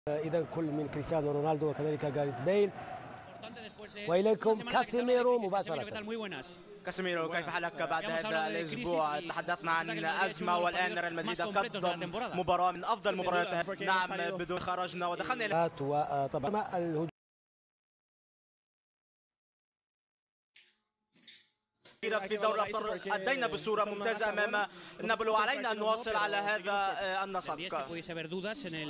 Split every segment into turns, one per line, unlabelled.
إذا كل من كريستيانو رونالدو وكذلك جاريث بيل. وإليكم كاسيميرو مباشرة.
كاسيميرو، كيف حالك بعد هذا الأسبوع؟ تحدثنا عن أزمة والآن ريال مدريد قدم مباراة من أفضل مبارياته. نعم، بدون خرجنا ودخلنا
وطبعا الهجوم
في دوري الأبطال أدينا بصورة ممتازة أمام نابولي، وعلينا أن نواصل على هذا النسق.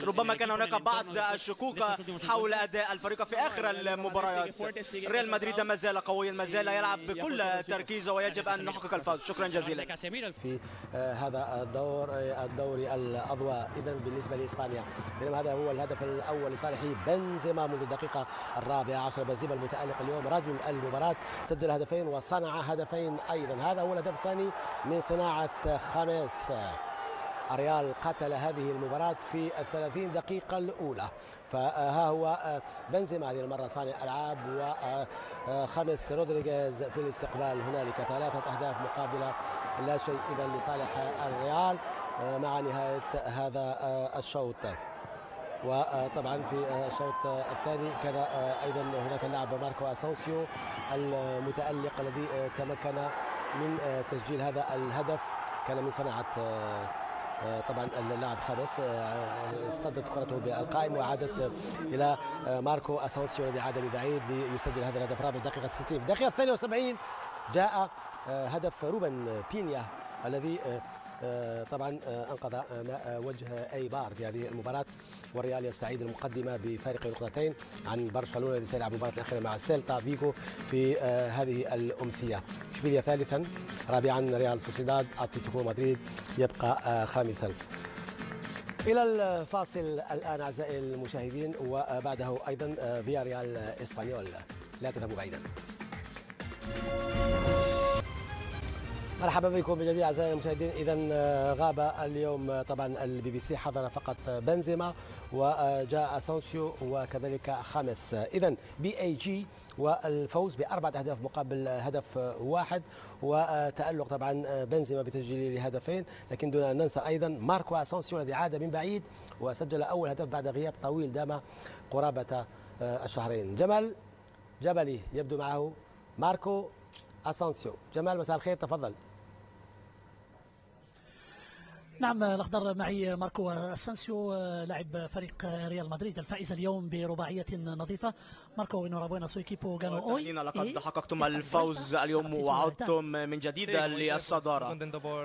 ربما كان هناك بعض الشكوك حول أداء الفريق في آخر المباريات. ريال مدريد ما زال قويا، ما زال يلعب بكل تركيز ويجب أن نحقق الفوز. شكرا جزيلا.
في هذا الدوري الأضواء. إذا بالنسبة لإسبانيا، بينما هذا هو الهدف الأول لصالح بنزيما منذ الدقيقة 14. بنزيما المتألق اليوم رجل المباراة، سجل هدفين وصنع هدفين أيضا. هذا هو الهدف الثاني من صناعة خامس. الريال قتل هذه المباراة في 30 دقيقة الأولى. فها هو بنزيما هذه المرة صانع ألعاب، وخامس رودريغيز في الاستقبال. هنالك 3 أهداف مقابل لا شيء إذا لصالح الريال مع نهاية هذا الشوط. وطبعا في الشوط الثاني كان ايضا هناك اللاعب ماركو اسانسيو المتألق الذي تمكن من تسجيل هذا الهدف. كان من صناعة طبعا اللاعب خامس، اصطدت كرته بالقائم وعادت الى ماركو اسانسيو الذي عاد ببعيد ليسجل هذا الهدف الرابع. الدقيقة 60. في الدقيقة 72 جاء هدف روبن بينيا الذي طبعا انقذ وجه ايبار في هذه المباراه، والريال يستعيد المقدمه بفارق نقطتين عن برشلونه الذي سيلعب المباراه الاخيره مع سيلتا فيغو في هذه الامسيه. اشبيليا ثالثا، رابعا ريال سوسيداد، اتلتيكو مدريد يبقى خامسا. الى الفاصل الان اعزائي المشاهدين، وبعده ايضا فيا ريال اسبانيول. لا تذهبوا بعيدا. مرحبا بكم من جديد اعزائي المشاهدين. اذا غاب اليوم طبعا البي بي سي، حضر فقط بنزيما وجاء اسانسيو وكذلك خامس. اذا بي اي جي والفوز ب4 أهداف مقابل هدف واحد، وتألق طبعا بنزيما بتسجيل هدفين، لكن دون ان ننسى ايضا ماركو اسانسيو الذي عاد من بعيد وسجل اول هدف بعد غياب طويل دام قرابه الشهرين. جمال جبلي يبدو معه ماركو اسانسيو. جمال مساء الخير، تفضل.
نعم، الأخضر معي ماركو اسانسيو لاعب فريق ريال مدريد الفائز اليوم برباعية نظيفة. ماركو enhorabuena su equipo ganó hoy.
لقد حققتم الفوز اليوم وعدتم من جديد للصدارة.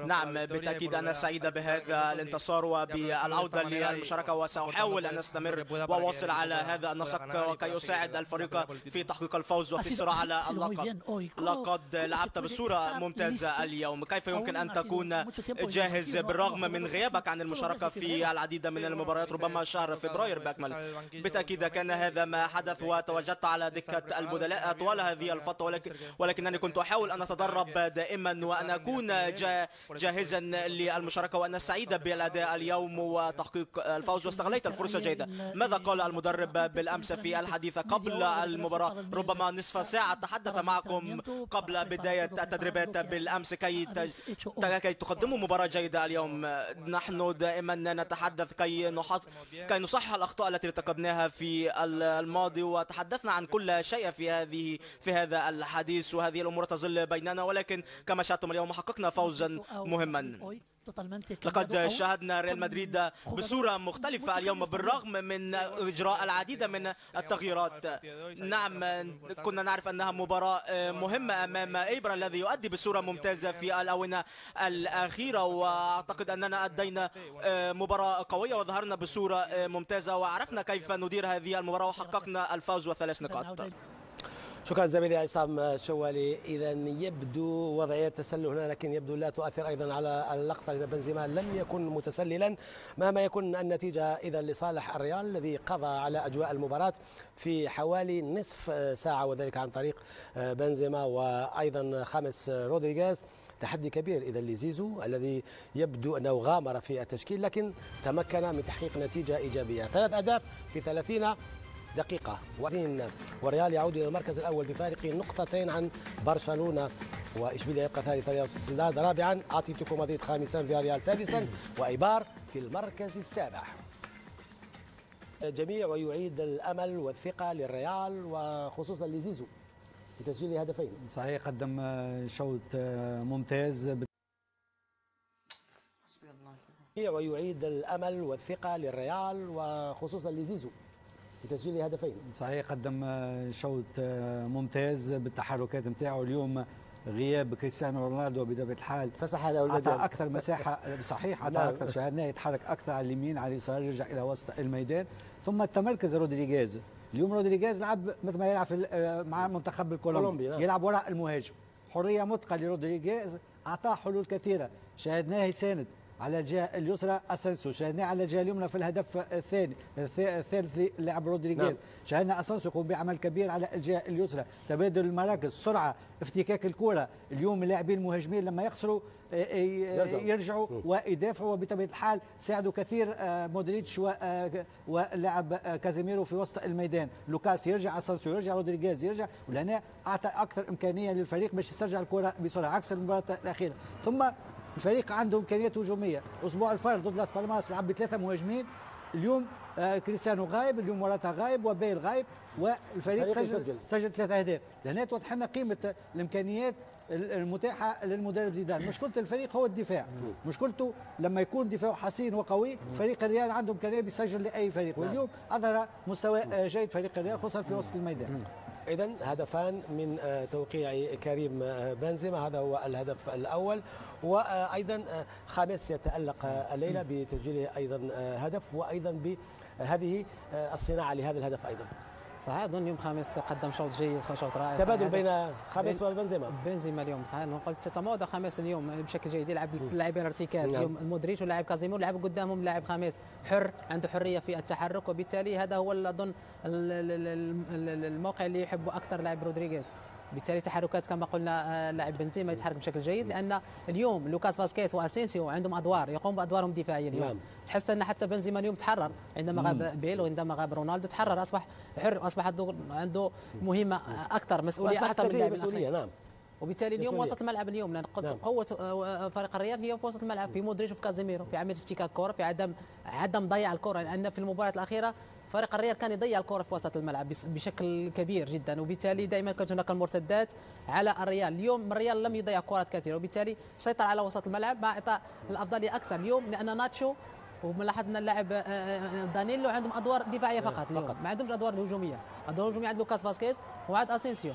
نعم بالتأكيد أنا سعيد بهذا الانتصار وبالعودة للمشاركة، وسأحاول أن أستمر وأواصل على هذا النسق وكي أساعد الفريق في تحقيق الفوز وفي الصراع على اللقب. لقد لعبت بصورة ممتازة اليوم. كيف يمكن أن تكون جاهز بالرغم من غيابك عن المشاركة في العديد من المباريات؟ ربما شهر فبراير بأكمل. بالتأكيد كان هذا ما حدث، وتواجدت على دكة البدلاء طوال هذه الفترة، ولكنني كنت أحاول أن أتدرب دائما وأن أكون جاهزا للمشاركة، وأنا سعيد بالأداء اليوم وتحقيق الفوز، واستغليت الفرصة جيدة. ماذا قال المدرب بالأمس في الحديث قبل المباراة؟ ربما نصف ساعة تحدث معكم قبل بداية التدريبات بالأمس كي تقدموا مباراة جيدة اليوم. نحن دائما نتحدث كي نصحح الأخطاء التي ارتكبناها في الماضي، وتحدثنا عن كل شيء في هذا الحديث، وهذه الأمور تظل بيننا، ولكن كما شاهدتم اليوم حققنا فوزا مهما. لقد شاهدنا ريال مدريد بصورة مختلفة اليوم بالرغم من إجراء العديد من التغييرات. نعم كنا نعرف أنها مباراة مهمة أمام إيبرا الذي يؤدي بصورة ممتازة في الآونة الأخيرة، وأعتقد أننا أدينا مباراة قوية وظهرنا بصورة ممتازة وعرفنا كيف ندير هذه المباراة وحققنا الفوز و3 نقاط.
شكرا زميلي عصام شوالي. اذا يبدو وضعيه تسلل هنا، لكن يبدو لا تؤثر ايضا على اللقطه، لان بنزيما لم يكن متسللا مهما يكون النتيجه. اذا لصالح الريال الذي قضى على اجواء المباراه في حوالي نصف ساعه، وذلك عن طريق بنزيما وايضا خامس رودريغيز. تحدي كبير اذا لزيزو الذي يبدو انه غامر في التشكيل، لكن تمكن من تحقيق نتيجه ايجابيه. 3 أهداف في 30 دقيقة والريال يعود إلى المركز الأول بفارق نقطتين عن برشلونة، وإشبيليا يبقى ثالثا، ريال سوسيداد رابعا، أتلتيكو مدريد خامسا، فياريال سادسا، وإيبار في المركز السابع. جميع ويعيد الامل والثقه للريال وخصوصا لزيزو بتسجيل هدفين.
صحيح قدم شوط ممتاز
ويعيد الامل والثقه للريال وخصوصا لزيزو بتسجيل هدفين.
صحيح قدم شوط ممتاز بالتحركات نتاعو. اليوم غياب كريستيانو رونالدو بطبيعه الحال
فسح له
المجال، اعطى اكثر مساحه صحيح، اعطى اكثر، شاهدناه يتحرك اكثر على اليمين على اليسار، يرجع الى وسط الميدان. ثم التمركز رودريغيز، اليوم رودريغيز لعب مثل ما يلعب مع منتخب الكولومبي، يلعب وراء المهاجم، حريه مطلقه لرودريغيز، اعطاه حلول كثيره، شاهدناه يساند على الجهه اليسرى اسانسيو، شاهدناه على الجهه اليمنى في الهدف الثالث لعب رودريغيز، شاهدنا اسانسيو يقوم بعمل كبير على الجهه اليسرى، تبادل المراكز، سرعه، افتكاك الكره. اليوم اللاعبين المهاجمين لما يخسروا يرجعوا ويدافعوا، وبطبيعه الحال ساعدوا كثير مودريتش واللاعب كازيميرو في وسط الميدان. لوكاس يرجع، اسانسيو يرجع، رودريغيز يرجع، ولهنا اعطى اكثر امكانيه للفريق باش يسجل الكره بسرعه عكس المباراه الاخيره. ثم الفريق عنده امكانيات هجوميه. اسبوع الفرد ضد لاس بالماس لعب بثلاثه مهاجمين، اليوم كريستيانو غايب، اليوم موراتا غايب، وبيل غايب، والفريق سجل 3 اهداف. لهنا توضح لنا قيمه الامكانيات المتاحه للمدرب زيدان. مشكله الفريق هو الدفاع، مشكلته لما يكون دفاعه حصين وقوي، فريق الريال عنده امكانيه بيسجل لاي فريق، واليوم اظهر مستوى جيد فريق الريال خصوصا في وسط الميدان.
إذا هدفان من توقيع كريم بنزيما، هذا هو الهدف الأول، وأيضا خامس يتألق الليلة بتسجيل أيضا هدف، وأيضا بهذه الصناعة لهذا الهدف أيضا.
صحيح اظن يوم خامس قدم شوط جيد، شوط رائع،
تبادل بين خامس وبنزيما.
بنزيما اليوم صحيح قلت تماضى خامس اليوم بشكل جيد، يلعب اللاعبين ارتكاز. اليوم مودريتش ولاعب كازيميرو لعب قدامهم لاعب خامس حر عنده حريه في التحرك، وبالتالي هذا هو اظن الموقع اللي يحبه اكثر لاعب رودريغيز. بالتالي تحركات كما قلنا لاعب بنزيما يتحرك بشكل جيد، لان اليوم لوكاس فاسكيز واسينسيو عندهم ادوار يقوم بادوارهم الدفاعيه اليوم.
نعم.
تحس ان حتى بنزيما اليوم تحرر عندما غاب بيل وعندما غاب رونالدو، تحرر، اصبح حر، اصبح عنده مهمه اكثر، مسؤوليه اكثر من اللاعبين الاخرين.
نعم.
وبالتالي اليوم وسط الملعب اليوم، لان قوه فريق الريال هي في وسط الملعب، في مودريتش وفي كازيميرو، في عمليه افتكاك الكره، في عدم ضياع الكره، لان في المباراه الاخيره فريق الريال كان يضيع الكره في وسط الملعب بشكل كبير جدا، وبالتالي دائما كانت هناك المرتدات على الريال. اليوم الريال لم يضيع كرات كثيره، وبالتالي سيطر على وسط الملعب مع اعطاء الافضليه اكثر اليوم، لان ناتشو ولاحظنا اللاعب دانيلو عندهم ادوار دفاعيه فقط اليوم، ما عندهمش ادوار هجوميه. الادوار الهجوميه عند لوكاس فاسكيز وعند اسينسيو،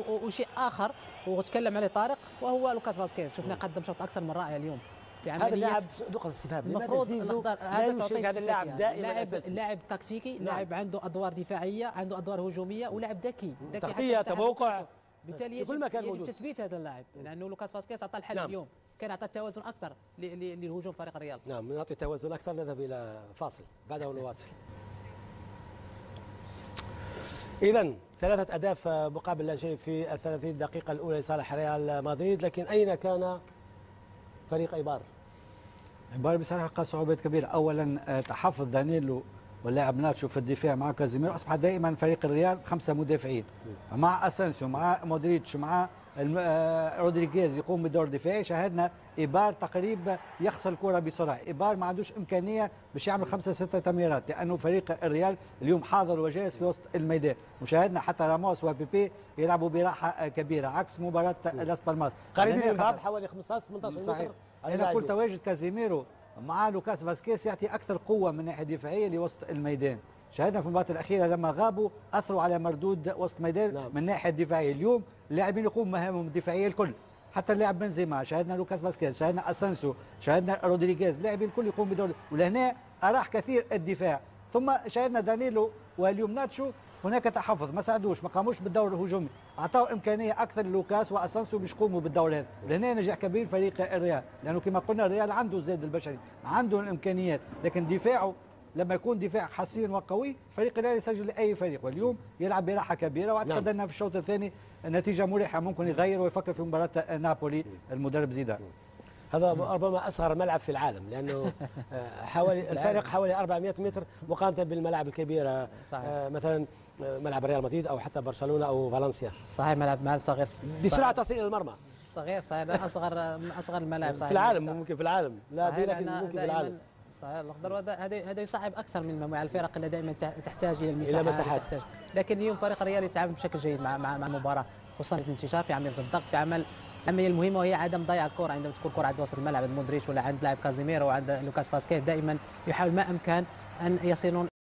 وشيء اخر وتكلم عليه طارق وهو لوكاس فاسكيز، شفنا قدم شوط اكثر من رائع اليوم في عمليه.
هذا اللاعب نقطه استفهام،
المفروض
هذا اللاعب دائما
لاعب تكتيكي، لاعب عنده ادوار دفاعيه، عنده ادوار هجوميه، ولاعب ذكي
تغطيه تموقع،
بالتالي
في كل مكان موجود.
تثبيت هذا اللاعب، لانه لوكاس فاسكيز اعطى الحل. نعم. اليوم كان اعطى التوازن اكثر للهجوم فريق الريال.
نعم، نعطي توازن اكثر. نذهب الى فاصل بعده نواصل. اذا 3 أهداف مقابل لا شيء في 30 دقيقه الاولى لصالح ريال مدريد، لكن اين كان فريق ايبار؟
ايبار بصراحه لقى صعوبات كبيره. اولا تحفظ دانيلو واللاعب ناتشو في الدفاع مع كازيميرو، اصبح دائما فريق الريال 5 مدافعين، مع اسانسيو، مع مودريتش، مع رودريغيز يقوم بدور دفاعي. شاهدنا ايبار تقريبا يخسر الكره بسرعه، ايبار ما عندوش امكانيه باش يعمل 5 6 تمريرات، لانه فريق الريال اليوم حاضر وجالس في وسط الميدان. وشاهدنا حتى راموس وبيبي يلعبوا براحه كبيره عكس مباراه لاس بالماس،
قريبين من بعض حوالي 15 18
متر. انا كنت تواجد كازيميرو مع لوكاس فاسكيز يعطي اكثر قوه من ناحيه دفاعيه لوسط الميدان. شاهدنا في المباراه الاخيره لما غابوا اثروا على مردود وسط الميدان. نعم. من الناحيه الدفاعيه اليوم اللاعبين يقوموا مهامهم الدفاعيه الكل، حتى اللاعب بنزيما، شاهدنا لوكاس فاسكيز، شاهدنا اسانسيو، شاهدنا رودريغيز، اللاعبين الكل يقوم بدور، ولهنا اراح كثير الدفاع. ثم شاهدنا دانيلو واليوم ناتشو هناك تحفظ، ما ساعدوش، ما قاموش بالدور الهجومي، اعطوا امكانيه اكثر للوكاس واسانسيو باش يقوموا بالدور هذا. لهنا نجاح كبير فريق الريال، لانه كما قلنا الريال عنده الزاد البشري، عنده الامكانيات، لكن دفاعه لما يكون دفاع حصين وقوي فريق الريال يسجل لاي فريق، واليوم يلعب براحه كبيره. واعتقد انها في الشوط الثاني النتيجه مريحه، ممكن يغير ويفكر في مباراه نابولي المدرب زيدان.
هذا ربما اصغر ملعب في العالم، لانه حوالي الفارق حوالي 400 متر مقارنه بالملاعب الكبيره. مثلا ملعب ريال مدريد او حتى برشلونه او فالنسيا.
صحيح، ملعب صغير
بسرعه تصل الى المرمى.
صغير، صحيح، اصغر الملاعب
صحيح في العالم، ممكن في العالم، لا دي لكن ممكن في العالم.
صحيح الاخضر، هذا يصعب اكثر من الفرق اللي دائما تحتاج الى المساحات، لكن اليوم فريق الريال يتعامل بشكل جيد مع المباراه، خصوصا الانتشار في عمليه الضغط، في عمل العمليه المهمه وهي عدم ضياع الكره. عندما تكون الكره عند وسط الملعب عند مودريتش ولا عند لاعب كازيميرو وعند لوكاس فاسكيز، دائما يحاول ما امكن ان يصلون